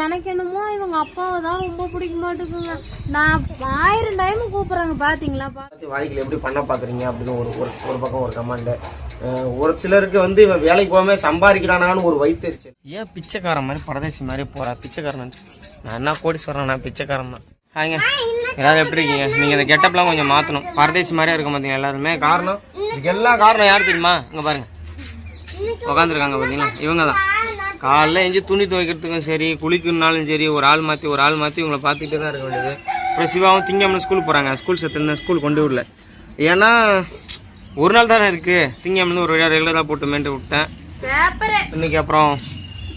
எனக்கு என்னமோ இவங்க அப்பாவை தான் ரொம்ப பிடிக்க மாட்டேங்குங்க. நான் 1000 டைம் கூப்பிடுறாங்க பாத்தீங்களா. வாழ்க்கையில் எப்படி பண்ண பாக்குறீங்க அப்படின்னு ஒரு பக்கம் ஒரு கமாண்ட். ஒரு சிலருக்கு வந்து இவன் வேலைக்கு போகாம சம்பாதிக்கிறானான்னு ஒரு வைத்தறிச்சு. ஏன் பிச்சைக்காரன் மாதிரி பரதேசி மாதிரி போறா? பிச்சைக்காரன் நான் என்ன கோடீஸ்வரன், நான் பிச்சைக்காரன் தான். ஹாங்க எல்லாரும் எப்படி இருக்கீங்க? நீங்க இந்த கெட்டப்லாம் கொஞ்சம் மாத்தணும். பரதேசி மாதிரியா இருக்க மாட்டீங்க எல்லாருமே. காரணம் இதுக்கு எல்லாம் காரணம் யார் தெரியுமா? இங்க பாருங்க உட்காந்துருக்காங்க பார்த்தீங்களா, இவங்க தான். காலைல எஞ்சி துணி துவைக்கிறதுக்கும் சரி, குளிக்கணுனாலும் சரி, ஒரு ஆள் மாற்றி இவங்களை பார்த்துக்கிட்டே தான் இருக்க வேண்டியது. அப்புறம் சிவாவும் திங்கம்னு ஸ்கூல் போகிறாங்க. ஸ்கூல் சேர்த்து ஸ்கூல் கொண்டு விடல, ஏன்னா ஒரு நாள் தானே இருக்குது. திங்கம்னு ஒரு வழியாக ரெகுலராக போட்டு மேட்டு விட்டேன் இன்னைக்கு. அப்புறம்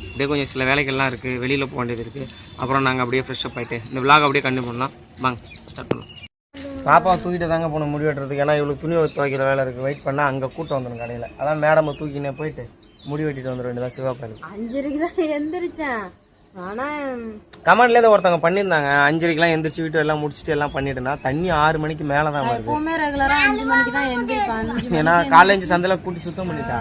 அப்படியே கொஞ்சம் சில வேலைகள்லாம் இருக்குது, வெளியில் போக வேண்டியது இருக்குது. அப்புறம் நாங்கள் அப்படியே ஃப்ரெஷ்ஷப் ஆகிட்டு இந்த விலாக் அப்படியே கண்டினியூ பண்ணலாம். வாங்க ஸ்டார்ட் பண்ணலாம். பாப்பாவை தூக்கிட்டு தாங்க போகணும் முடி வெட்டுறதுக்கு. ஏன்னா இவ்வளோ துணி துவைக்கிற வேலை இருக்குது. வெயிட் பண்ணால் அங்கே கூட்டம் வந்துடும் கடையில். அதான் மேடமை தூக்கினே போயிட்டு முடி வெட்டிட்டு வந்துட வேண்டியதான். சிவா பையனுக்கு 5:30 தான் எந்திரிச்சேன். ஆனால் கமெண்ட்ல ஏதோ ஒருத்தவங்க பண்ணியிருந்தாங்க 5:30க்கெல்லாம் எந்திரிச்சு வீட்டு எல்லாம் முடிச்சுட்டு எல்லாம் பண்ணிட்டுனா தண்ணி 6 மணிக்கு மேலே தான் வருது. எப்பவுமே ரெகுலரா 5 மணிக்கு தான் எந்திரிப்பேன். ஏன்னா காலேஜ் சந்தையில கூட்டி சுத்தம் பண்ணிட்டா,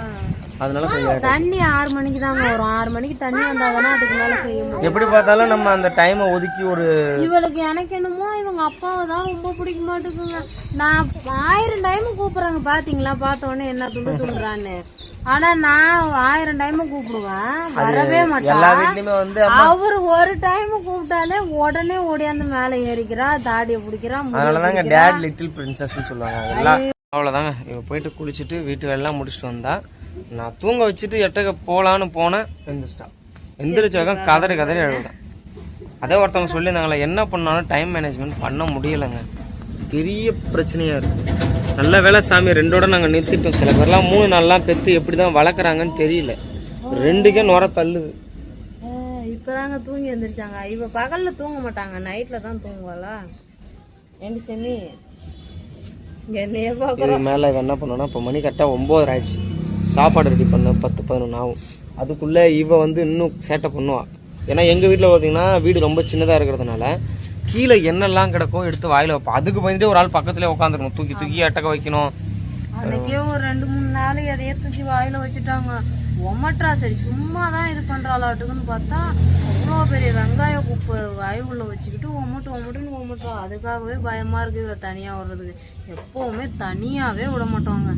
அதனால கொஞ்சம் தண்ணி 6 மணிக்கு தாங்க வரும். 6 மணிக்கு தண்ணி வந்தாதானே அதுக்கு மேலே செய்ய முடியும். எப்படி பார்த்தாலும் நம்ம அந்த டைமை ஒதுக்கி ஒரு இவளுக்கு எனக்கு என்னமோ இவங்க அப்பாவை தான் ரொம்ப பிடிக்க மாட்டேங்குங்க. நான் 1000 டைம் கூப்பிடுறாங்க பாத்தீங்களா. பார்த்த உடனே என்ன துண்டுறான்னு. ஆனா நான் 1000 டைம் கூப்பிடுவேன், வரவே மாட்டேன். அவரு ஒரு டைம் கூப்பிட்டாலே உடனே ஓடியாந்து மேல ஏறிக்கிறா, தாடியை பிடிக்கிறா. அதனாலதாங்க டேட் லிட்டில் பிரின்சஸ் சொல்லுவாங்க. எல்லாம் அவ்வளவுதாங்க. இவ போயிட்டு குளிச்சுட்டு வீட்டு வேலைலாம் முடிச்சுட்டு வந்தா, நான் தூங்க வச்சுட்டு எட்டக்க போலான்னு போனேன். எந்திரிச்சாக கதறி அழுவேன். அதே ஒருத்தவங்க சொல்லியிருந்தாங்களே, என்ன பண்ணாலும் டைம் மேனேஜ்மெண்ட் பண்ண முடியலைங்க, பெரிய பிரச்சனையா இருக்கு. நல்ல வேலை சாமி 2ஓட நாங்கள் நிறுத்திட்டோம். சில பேர்லாம் 3 நாள்லாம் பெற்று எப்படி தான் வளர்க்குறாங்கன்னு தெரியல. 2க்கே நுர தள்ளுது. இப்பதாங்க தூங்கி எந்திரிச்சாங்க. இவ பகல்ல தூங்க மாட்டாங்க, நைட்ல தான் தூங்குவாளா. ஏண்டி சென்னி இதுக்கு மேலே இவ என்ன பண்ணோன்னா, இப்போ மணி கரெக்டாக 9 ஆயிடுச்சு. சாப்பாடு ரெடி பண்ண 10-11 ஆகும். அதுக்குள்ளே இவ வந்து இன்னும் சேட்டை பண்ணுவாள். ஏன்னா எங்கள் வீட்டில் பார்த்தீங்கன்னா வீடு ரொம்ப சின்னதாக இருக்கிறதுனால கீழே என்னெல்லாம் கிடக்கும் எடுத்து வாயில வைப்பா. அதுக்கு பயந்துட்டு ஒரு ஆள் பக்கத்துலேயே உட்காந்துருக்கணும், தூக்கி அட்டக்க வைக்கணும். அன்னைக்கே ஒரு 2-3 நாள் எதையே தூக்கி வாயில வச்சுட்டாங்க. ஒமட்ரா சரி சும்மா தான் இது பண்றாளாட்டுக்குன்னு பார்த்தா அவ்வளோ பெரிய வெங்காய குப்பை வாய் உள்ள வச்சுக்கிட்டு ஒமட்டுன்னு. அதுக்காகவே பயமா இருக்கு இதில் தனியா விடுறதுக்கு. எப்பவுமே தனியாவே விட மாட்டோங்க.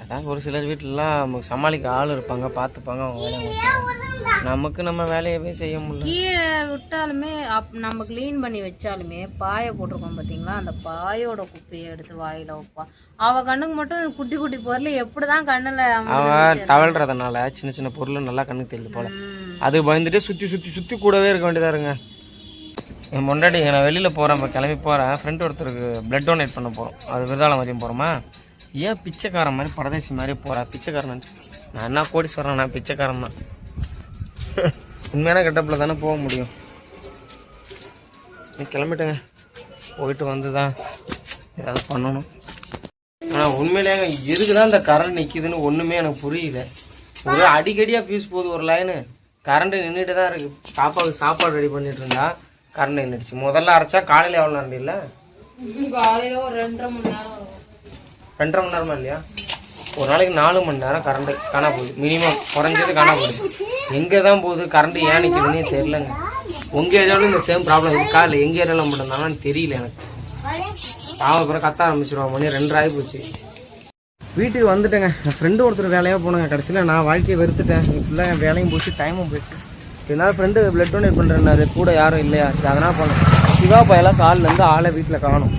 அதான் ஒரு சிலர் வீட்டிலலாம் நமக்கு சமாளிக்க ஆள் இருப்பாங்க, பார்த்துப்பாங்க, அவங்க வேலையை நமக்கு நம்ம வேலையவே செய்ய முடியல. கீழே விட்டாலுமே நம்ம கிளீன் பண்ணி வச்சாலுமே பாயை போட்டிருக்கோம் பார்த்தீங்களா, அந்த பாயோட குப்பையை எடுத்து வாயில வைப்பா. அவ கண்ணுக்கு மட்டும் குட்டி குட்டி பொருள் எப்படிதான் கண்ணுல அவன் தவழ்றதுனால சின்ன பொருள் நல்லா கண்ணுக்கு தெரியுது போல. அது பயந்துட்டு சுற்றி கூடவே இருக்க வேண்டியதா இருங்க. என் முன்னாடி நான் வெளியில் போகிறேன், இப்போ கிளம்பி போகிறேன். ஃப்ரெண்ட் ஒருத்தருக்கு பிளட் டொனேட் பண்ண போகிறோம். அது விருதாளம் மதியம் போகிறோமா. ஏன் பிச்சைக்காரன் மாதிரி பரதேசி மாதிரி போகிறா? பிச்சைக்காரன் நான் என்ன கோடீஸ்வரன், நான் பிச்சைக்காரன் தான். உண்மையான கெட்டப்பில் தானே போக முடியும். நீ கிளம்பிட்டேங்க, போயிட்டு வந்து தான் ஏதாவது பண்ணணும். ஆனால் உண்மையிலேங்க எதுக்கு தான் இந்த கரண்ட் நிற்கிதுன்னு ஒன்றுமே எனக்கு புரியல. ஒரு அடிக்கடியாக ஃபியூஸ் போகுது ஒரு லைனு. கரண்ட்டு நின்றுட்டு தான் இருக்குது. பாப்பாவுக்கு சாப்பாடு ரெடி பண்ணிட்டு இருந்தா கரண்ட் நின்றுடுச்சு. முதல்ல அரைச்சா காலையில் எவ்வளோ நேரம் இல்லை? காலையில் ஒரு 2.5 மணி நேரம். 2.5 மணி நேரமா இல்லையா? ஒரு நாளைக்கு 4 மணி நேரம் கரண்ட் காணா போகுது. மினிமம் குறைஞ்சது காணா போகுது. எங்கே தான் போகுது கரண்ட், ஏன் நிற்குதுன்னே தெரியலங்க. உங்கள் ஏரியாவிலும் இந்த சேம் ப்ராப்ளம் இருக்கா இல்லை எங்கள் ஏரியாவில் மட்டும்தானு தெரியல எனக்கு. பாவம் அப்புறம் கத்த ஆரம்பிச்சிடுவான். மணி 2 ஆகி போச்சு. வீட்டுக்கு வந்துட்டேங்க. என் ஃப்ரெண்டு ஒருத்தர் வேலையாக போனாங்க. கடைசியில் நான் வாழ்க்கையை வெறுத்துட்டேன். ஃபுல்லாக என் வேலையும் போச்சு, டைமும் போச்சு. இதனால ஃப்ரெண்டு பிளட் டொனேட் பண்ணுறேன். அது கூட யாரும் இல்லையா? சரி அதனால் போனேன். சிவா பையெல்லாம் காலிலேருந்து ஆளை வீட்டில் காணும்.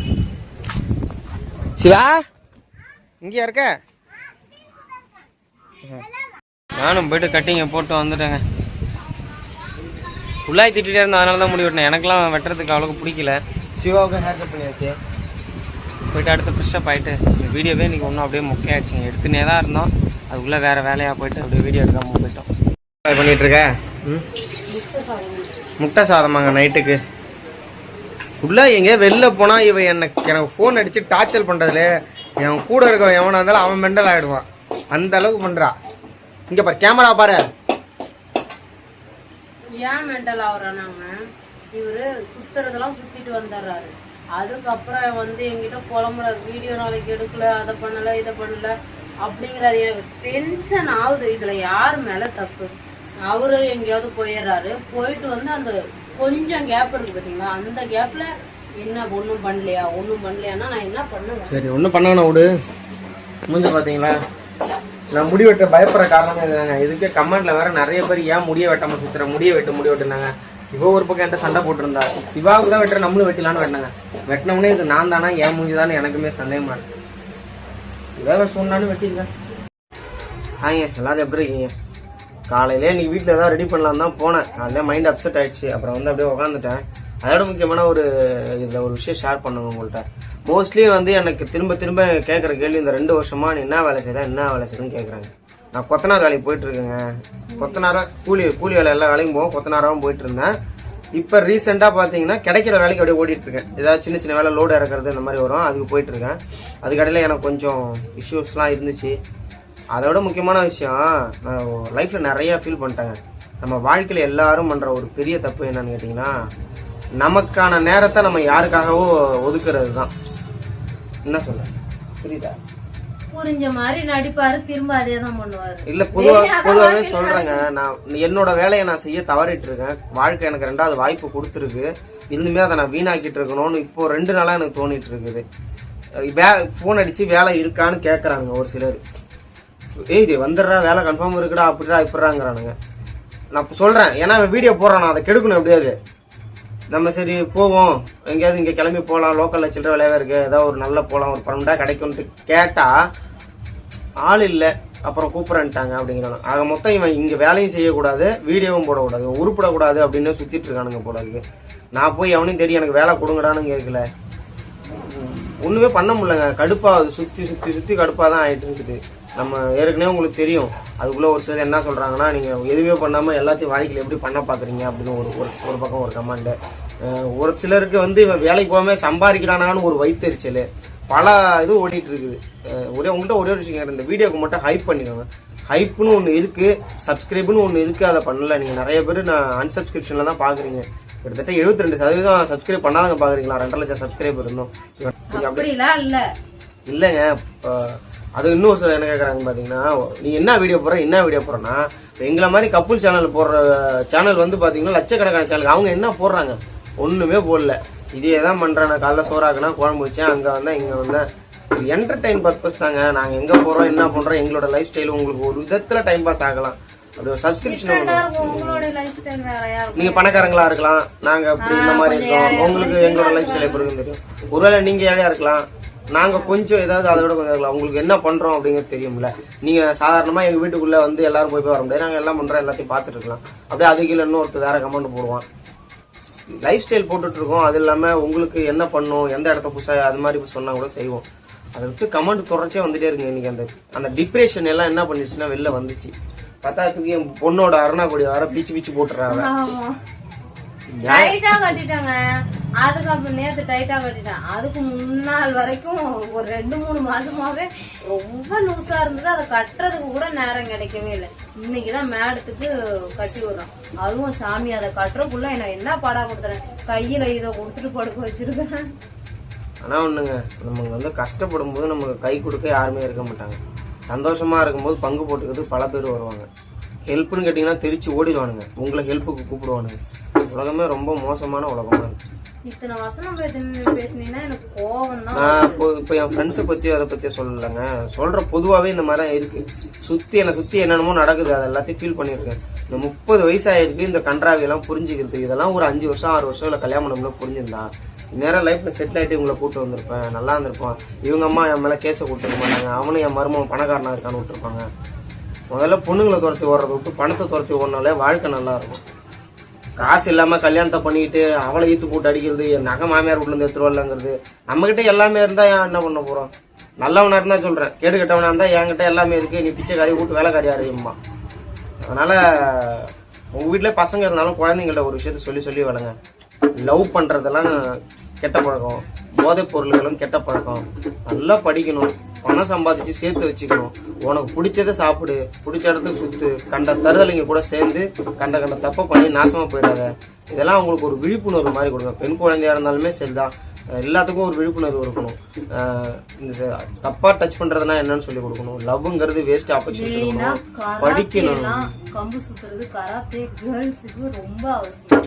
சிவா இங்கேயா இருக்க? நானும் போய்ட்டு கட்டிங்க போட்டு வந்துட்டேங்க. உள்ளாய் திட்டிகிட்டே இருந்தேன், அதனால தான் முடி வெட்டினேன். எனக்குலாம் வெட்டுறதுக்கு அவ்வளோக்கு பிடிக்கல. சிவாவுக்கு ஹேர் கட் பண்ணியாச்சு. போய்ட்டு அடுத்து ஃப்ரெஷ்ஷப் ஆகிட்டு இந்த வீடியோவே இன்றைக்கி ஒன்றும் அப்படியே முக்கியாகிடுச்சிங்க. எடுத்துனே தான் இருந்தோம், அதுக்குள்ளே வேறு வேலையாக போய்ட்டு அப்படியே வீடியோ எடுக்காமல் போயிட்டோம். பண்ணிகிட்ருக்க முட்டை சாதமாங்க நைட்டுக்கு. உள்ளே எங்கேயா வெளில போனால் இவன் எனக்கு ஃபோன் அடித்து டார்ச்சர் பண்ணுறதுல என் கூட இருக்கவன் எவனாக இருந்தாலும் அவன் மெண்டல் ஆகிடுவான். அந்த அளவுக்கு பண்ணுறா. இங்கே பாரு, கேமரா பாரு. ஏன் மெண்டல் ஆகுறானாங்க? இவரு சுத்துறதெல்லாம் சுத்திட்டு வந்துடுறாரு. அதுக்கப்புறம் வந்து என்கிட்ட புலம்புற வீடியோ நாளைக்கு எடுக்கல, அதை பண்ணல, இதை பண்ணல அப்படிங்கிறது. எனக்கு டென்ஷன் ஆகுது. இதுல யார் மேல தப்பு? அவரு எங்கேயாவது போயிடுறாரு. போயிட்டு வந்து அந்த கொஞ்சம் கேப் இருக்கு பாத்தீங்களா, அந்த கேப்ல என்ன ஒண்ணும் பண்ணலையான்னா நான் என்ன பண்ணுவேன்? சரி ஒன்றும் பண்ண விடு. முடிஞ்ச பாத்தீங்களா, நான் முடி வெட்ட பயப்படுற காரணமே இதுதாங்க. இதுக்கே கமெண்ட்ல வேற நிறைய பேர் ஏன் முடிய வெட்டாம சுத்துற, முடிய வெட்டுனாங்க. இவ ஒரு பக்கம் என்கிட்ட சண்டை போட்டுருந்தா, சிவாவுக்கு தான் வெட்டுற, நம்மளும் வெட்டலான்னு வெட்டினாங்க. வெட்டினோடனே இது நான் தானா ஏன் முடிஞ்சுதான்னு எனக்குமே சந்தேகமா இருக்கு. இதாவது சொன்னாலும் வெட்டிருக்கேன். எல்லாரும் எப்படி இருக்கீங்க? காலையிலே நீ வீட்டில் ஏதாவது ரெடி பண்ணலாம் தான் போனேன். காலையில மைண்ட் அப்செட் ஆயிடுச்சு. அப்புறம் வந்து அப்படியே உட்காந்துட்டேன். அதோட முக்கியமான இதில் ஒரு விஷயம் ஷேர் பண்ணுங்க உங்கள்கிட்ட. மோஸ்ட்லி வந்து எனக்கு திரும்ப திரும்ப கேட்குற கேள்வி, இந்த 2 வருஷமா நீ என்ன வேலை செய்யுதுன்னு கேட்குறாங்க. நான் கொத்தனார் வேலைக்கு போயிட்டு இருக்கேங்க. கொத்தனாரா கூலி வேலை எல்லா வேலைக்கும் போவோம், கொத்தனாராகவும் போயிட்டு இருந்தேன். இப்போ ரீசெண்டாக பார்த்தீங்கன்னா கிடைக்கிற வேலைக்கு அப்படியே ஓடிட்டு இருக்கேன். ஏதாவது சின்ன சின்ன வேலை, லோடு இறக்குறது இந்த மாதிரி வரும், அதுக்கு போயிட்டு இருக்கேன். அதுக்கடையில் எனக்கு கொஞ்சம் இஷ்யூஸ்லாம் இருந்துச்சு. அதோட முக்கியமான விஷயம், நான் லைஃப்பில் நிறையா ஃபீல் பண்ணிட்டேங்க. நம்ம வாழ்க்கையில் எல்லாரும் பண்ணுற ஒரு பெரிய தப்பு என்னன்னு கேட்டிங்கன்னா, நமக்கான நேரத்தை நம்ம யாருக்காகவோ ஒதுக்குறது தான். என்ன சொல்ல புரியுதா? புரிஞ்ச மாதிரி நடிப்பாரு, திரும்ப அதே தான் பண்ணுவாரு. இல்ல பொதுவாகவே சொல்றேங்க, நான் என்னோட வேலையை நான் செய்ய தவறிட்டு இருக்கேன். வாழ்க்கை எனக்கு 2வது வாய்ப்பு கொடுத்துருக்கு. இன்னுமே அதை நான் வீணாக்கிட்டு இருக்கணும்னு இப்போ 2 நாளா எனக்கு தோணிட்டு இருக்குது. போன் அடிச்சு வேலை இருக்கான்னு கேட்கறாங்க ஒரு சிலர். இது வந்துடுறா, வேலை கன்ஃபார்ம் இருக்குடா, அப்படிடா இப்படிறாங்கிறானுங்க. நான் சொல்றேன், ஏன்னா வீடியோ போடுறான், நான் அதை கெடுக்கணும் எப்படியாது. நம்ம சரி போவோம், எங்கேயாவது இங்கே கிளம்பி போகலாம், லோக்கலில் சில்லற வேலையாக இருக்கு, ஏதாவது ஒரு நல்ல போகலாம், ஒரு பன்னெண்டா கிடைக்கும்ட்டு கேட்டா ஆள் இல்லை, அப்புறம் கூப்பிட்றேன்ட்டாங்க அப்படிங்கிறாங்க. ஆக மொத்தம் இவன் இங்கே வேலையும் செய்யக்கூடாது, வீடியோவும் போடக்கூடாது, உருப்பிடக்கூடாது அப்படின்னு சுற்றிட்டு இருக்கானுங்க போல இருக்கு. நான் போய் எவனையும் தெரியும் எனக்கு வேலை கொடுங்கடான்னு கேட்கல, ஒன்றுமே பண்ண முடியலங்க. கடுப்பாகுது, சுற்றி கடுப்பாக தான் ஆகிட்டு இருக்குது. நம்ம ஏற்கனவே உங்களுக்கு தெரியும், அதுக்குள்ளே ஒரு சிலர் என்ன சொல்கிறாங்கன்னா, நீங்கள் எதுவுமே பண்ணாமல் எல்லாத்தையும் வாழ்க்கையில் எப்படி பண்ண பார்க்குறீங்க அப்படின்னு ஒரு பக்கம் ஒரு கமெண்ட். ஒரு சிலருக்கு வந்து இவன் வேலைக்கு போகாமல் சம்பாதிக்கிறானான்னு ஒரு வைத்தறிச்சல், பல இது ஓடிட்டு இருக்குது. உங்கள்கிட்ட ஒரே ஒரு விஷயம், இந்த வீடியோக்கு மட்டும் ஹைப் பண்ணிக்கோங்க. ஹைப்புன்னு ஒன்று இருக்குது, சப்ஸ்கிரைப்னு ஒன்று இருக்குது, அதை பண்ணல. நீங்கள் நிறைய பேர் நான் அன்சப்ஸ்கிரிப்ஷனில் தான் பார்க்குறீங்க. கிட்டத்தட்ட 72% சப்ஸ்கிரைப் பண்ணாதவங்க பார்க்குறீங்களா? 2 லட்சம் சப்ஸ்கிரைபர் இருந்தோம். இல்லைங்க, அது இன்னும் என்ன கேட்குறாங்க பார்த்தீங்கன்னா, நீ என்ன வீடியோ போடுறேன்னா, எங்களை மாதிரி கப்புள் சேனல் போடுற சேனல் வந்து பார்த்தீங்கன்னா லட்சக்கணக்கான சேனல், அவங்க என்ன போடுறாங்க? ஒன்றுமே போடல, இதே தான் பண்ணுறேன். நான் காலைல சோறாக்குனா குழம்பு வச்சேன், அங்கே வந்தேன் இங்கே வந்தேன். என்டர்டைன் பர்பஸ் தாங்க. நாங்கள் எங்கே போகிறோம் என்ன பண்ணுறோம், எங்களோட லைஃப் ஸ்டைல் உங்களுக்கு ஒரு விதத்தில் டைம் பாஸ் ஆகலாம். அது ஒரு சப்ஸ்கிரிப்ஷன். நீங்க பணக்காரங்களா இருக்கலாம், நாங்க அப்படி இந்த மாதிரி இருக்கோம், உங்களுக்கு எங்களோட லைஃப் ஸ்டைல் எப்படி தெரியும். ஒருவேளை நீங்க ஏழையா இருக்கலாம், நாங்க கொஞ்சம் ஏதாவது அதை விட கொஞ்சம் இருக்கலாம். உங்களுக்கு என்ன பண்றோம் அப்படிங்கிறது தெரியும்ல. நீங்க சாதாரணமா எங்க வீட்டுக்குள்ள வந்து எல்லாரும் போய் வர முடியாது, நாங்க எல்லாம் பண்றோம், எல்லாத்தையும் பார்த்துட்டு இருக்கலாம். அப்படியே அதுக்கு இன்னொருத்தர் வேற கமெண்ட் போடுவான். லைஃப் ஸ்டைல் போட்டுட்டு இருக்கோம், அது இல்லாம உங்களுக்கு என்ன பண்ணும், எந்த இடத்த புதுசா அது மாதிரி சொன்னா கூட செய்வோம். அதை விட்டு கமெண்ட் தொடர்ச்சியா வந்துட்டே இருக்கு. இன்னைக்கு அந்த டிப்ரெஷன் எல்லாம் என்ன பண்ணிடுச்சுன்னா வெளில வந்துச்சு. பத்தாத்துக்கு என் பொண்ணோட அருணாக்குடி வர பிச்சு போட்டுறாங்க. டைட்டா கட்டிட்டாங்க. அதுக்கப்புறம் நேத்து டைட்டா கட்டிட்டேன். அதுக்கு முன்னாள் வரைக்கும் ஒரு 2-3 மாசமாவே ரொம்ப லூஸா இருந்தது. அதை கட்டுறதுக்கு கூட நேரம் கிடைக்கவே இல்லை. இன்னைக்குதான் மேடத்துக்கு கட்டி விடுறோம். அதுவும் சாமி அதை கட்டுறதுக்குள்ள எனக்கு என்ன பாடா கொடுத்துறேன், கையில இதை கொடுத்துட்டு படுக்க வச்சிருக்கேன். ஆனா ஒண்ணுங்க, நம்ம வந்து கஷ்டப்படும் போது நமக்கு கை கொடுக்க யாருமே இருக்க மாட்டாங்க. சந்தோஷமா இருக்கும்போது பங்கு போட்டுக்கிறது பல பேர் வருவாங்க. ஹெல்ப்னு கேட்டீங்கன்னா தெரிச்சு ஓடிடுவானுங்க, உங்களை ஹெல்ப்புக்கு கூப்பிடுவானுங்க. உலகமே ரொம்ப மோசமான உலகமா இருக்கு. இத்தனை வசனம் பேசினீங்கன்னா எனக்கு கோவம் தான். நான் இப்போ என் ஃப்ரெண்ட்ஸை பத்தி அதை பத்தி சொல்லலைங்க, சொல்ற பொதுவாவே இந்த மாதிரி இருக்கு. என்னை சுத்தி என்னென்னமோ நடக்குது, அதை எல்லாத்தையும் ஃபீல் பண்ணிருக்கேன். இந்த 30 வயசாயிருக்கு, இந்த கன்றாவியெல்லாம் புரிஞ்சுக்கிறது. இதெல்லாம் ஒரு 5 வருஷம் 6 வருஷம் இல்லை கல்யாணம் புரிஞ்சிருந்தா நேரம் லைஃப்ல செட்டில் ஆகிட்டு உங்களை கூப்பிட்டு வந்திருப்பேன், நல்லா இருந்திருப்பான். இவங்க அம்மா என் மேலே கேஸை கொடுத்துருக்க மாட்டாங்க, அவனும் என் மருமகன் பணக்காரனா இருக்கான்னு விட்டுருப்பாங்க. முதல்ல பொண்ணுங்களை துரத்தி ஓடுறத விட்டு பணத்தை துரத்தி ஓடினாலே வாழ்க்கை நல்லா இருக்கும். காசு இல்லாம கல்யாணத்தை பண்ணிக்கிட்டு அவளை ஈத்து போட்டு அடிக்கிறது, என் நகை மாமியார் வீட்டுல இருந்து எடுத்துட்டு வரலங்கிறது. நம்ம கிட்ட எல்லாமே இருந்தா ஏன் என்ன பண்ண போறோம்? நல்லவனா இருந்தா சொல்றேன், கேடு கட்டவனா இருந்தா என்கிட்ட எல்லாமே இருக்கு, நீ பிச்சைக்காரி வீட்டு வேலைக்காரி அறியுமா. அதனால உங்க வீட்டுல பசங்க இருந்தாலும் குழந்தைங்கள்ட்ட ஒரு விஷயத்த சொல்லி வளங்க. லவ் பண்றதெல்லாம் கெட்ட பழக்கம், போதைப் பொருள்களும் கெட்ட பழக்கம். நல்லா படிக்கணும், பணம் சம்பாதிச்சு சேர்த்து வச்சுக்கணும். உனக்கு பிடிச்சதை சாப்பிடு, பிடிச்ச இடத்துக்கு சுத்து, கண்ட தருதலைங்க கூட சேர்ந்து கண்ட தப்பை பண்ணி நாசமா போயிடாத. இதெல்லாம் உங்களுக்கு ஒரு விழிப்புணர்வு மாதிரி கொடுங்க. பெண் குழந்தையா இருந்தாலுமே சரிதான், எல்லாத்துக்கும் ஒரு விழிப்புணர்வு இருக்கணும். இந்த தப்பா டச் பண்றதுனா என்னன்னு சொல்லி கொடுக்கணும். லவ்ங்கிறது வேஸ்ட் ஆப்பர்ச்சுனிட்டி கொடுக்கணும். படிக்கணும். கம்பு சுத்துறது கராத்தே கேர்ள்ஸுக்கு ரொம்ப அவசியம்.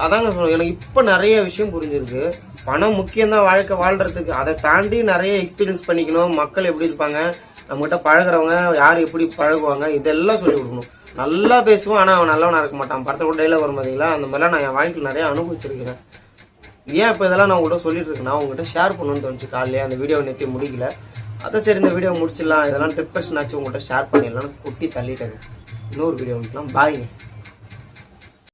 அதாங்க சொல்றேன். எனக்கு இப்ப நிறைய விஷயம் புரிஞ்சிருக்கு. பணம் முக்கியம் தான் வாழ்க்கை வாழ்றதுக்கு. அதை தாண்டி நிறைய எக்ஸ்பீரியன்ஸ் பண்ணிக்கணும். மக்கள் எப்படி இருப்பாங்க, நம்மகிட்ட பழகுறவங்க யார் எப்படி பழகுவாங்க, இதெல்லாம் சொல்லி கொடுக்கணும். நல்லா பேசுவான், ஆனா அவன் நல்லவனா இருக்க மாட்டான். படத்துல கூட டைலாக் வரும் பாத்தீங்களா, அந்த மாதிரிலாம் நான் என் வாழ்க்கையில் நிறைய அனுபவிச்சிருக்கிறேன். ஏன் இப்போ இதெல்லாம் நான் உங்கள்கிட்ட சொல்லிட்டு இருக்கேன்னா, உங்ககிட்ட ஷேர் பண்ணணும்னு தோணுச்சு காலையிலே. அந்த வீடியோ நேற்று முடிக்கல. அதான் சரி இந்த வீடியோ முடிச்சிடலாம், இதெல்லாம் டிப்ரெஷன் ஆச்சு உங்கள்கிட்ட ஷேர் பண்ணிடலாம்னு குட்டி தள்ளிட்டேன். இன்னொரு வீடியோ வந்துக்கலாம். பாய்.